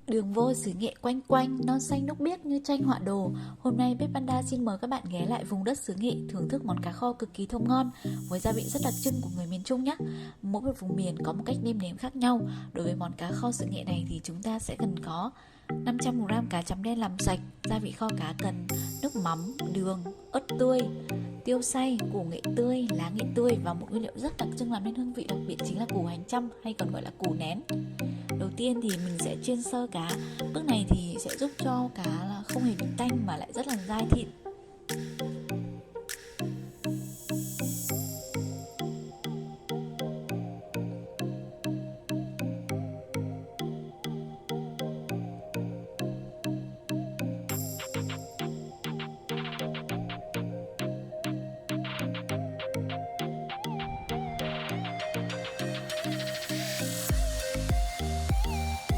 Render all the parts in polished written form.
Đường vô xứ nghệ quanh quanh, non xanh nước biếc như tranh họa đồ. Hôm nay Bếp Panda xin mời các bạn ghé lại vùng đất xứ nghệ thưởng thức món cá kho cực kỳ thơm ngon với gia vị rất đặc trưng của người miền Trung nhé. Mỗi một vùng miền có một cách nêm nếm khác nhau. Đối với món cá kho xứ nghệ này thì chúng ta sẽ cần có 500g cá chấm đen làm sạch. Gia vị kho cá cần nước mắm, đường, ớt tươi, tiêu xay, củ nghệ tươi, lá nghệ tươi và một nguyên liệu rất đặc trưng làm nên hương vị đặc biệt chính là củ hành trăm hay còn gọi là củ nén. Đầu tiên thì mình sẽ chiên sơ cá. Bước này thì sẽ giúp cho cá là không hề bị tanh mà lại rất là dai thịt.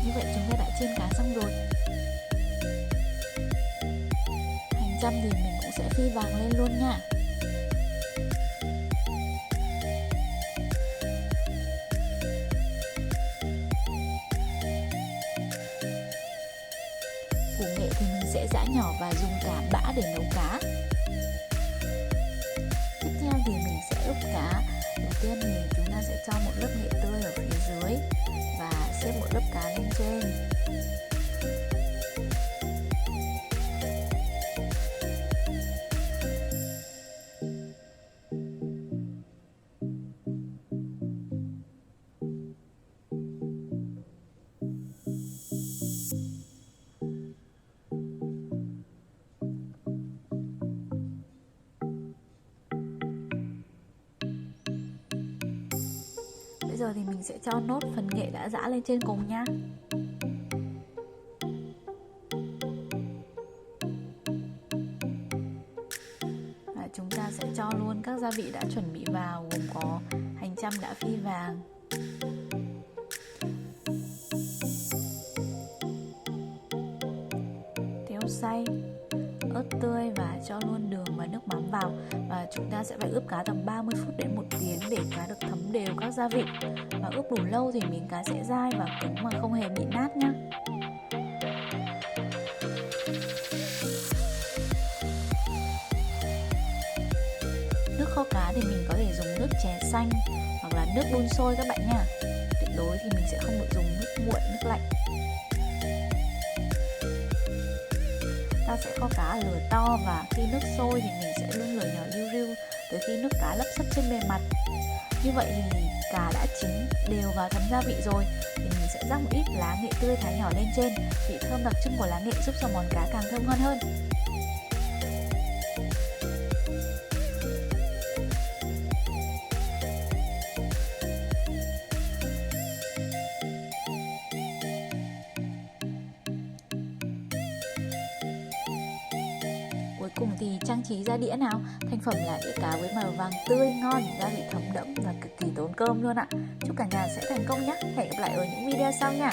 Như vậy chúng ta đã chiên cá xong rồi. Hành trăm thì mình cũng sẽ phi vàng lên luôn nha. Củ nghệ thì mình sẽ giã nhỏ và dùng cả bã để nấu cá. Tiếp theo thì mình sẽ ướp cá. Đầu tiên thì chúng ta sẽ cho một lớp nghệ tươi ở phía dưới và xếp một lớp cá lên trên. Bây giờ thì mình sẽ cho nốt phần nghệ đã giã lên trên cùng nha. Và chúng ta sẽ cho luôn các gia vị đã chuẩn bị vào, gồm có hành trăm đã phi vàng, tiêu xay, ớt tươi và cho luôn đường và nước mắm vào. Và chúng ta sẽ phải ướp cá tầm 30 phút đến 1 tiếng để cá được thấm đều các gia vị. Và ướp đủ lâu thì miếng cá sẽ dai và cứng mà không hề bị nát nhá. Nước kho cá thì mình có thể dùng nước chè xanh hoặc là nước đun sôi các bạn nha. Tuyệt đối thì mình sẽ không được dùng nước nguội, nước lạnh. Ta sẽ kho cá ở lửa to và khi nước sôi thì mình sẽ đun lửa nhỏ riu riu tới khi nước cá lấp sấp trên bề mặt. Như vậy thì cá đã chín đều và thấm gia vị rồi thì mình sẽ rắc một ít lá nghệ tươi thái nhỏ lên trên. Vị thơm đặc trưng của lá nghệ giúp cho món cá càng thơm ngon hơn. Cuối cùng thì trang trí ra đĩa nào. Thành phẩm là đĩa cá với màu vàng tươi ngon, gia vị thấm đẫm và cực kỳ tốn cơm luôn ạ. Chúc cả nhà sẽ thành công nhé. Hẹn gặp lại ở những video sau nha.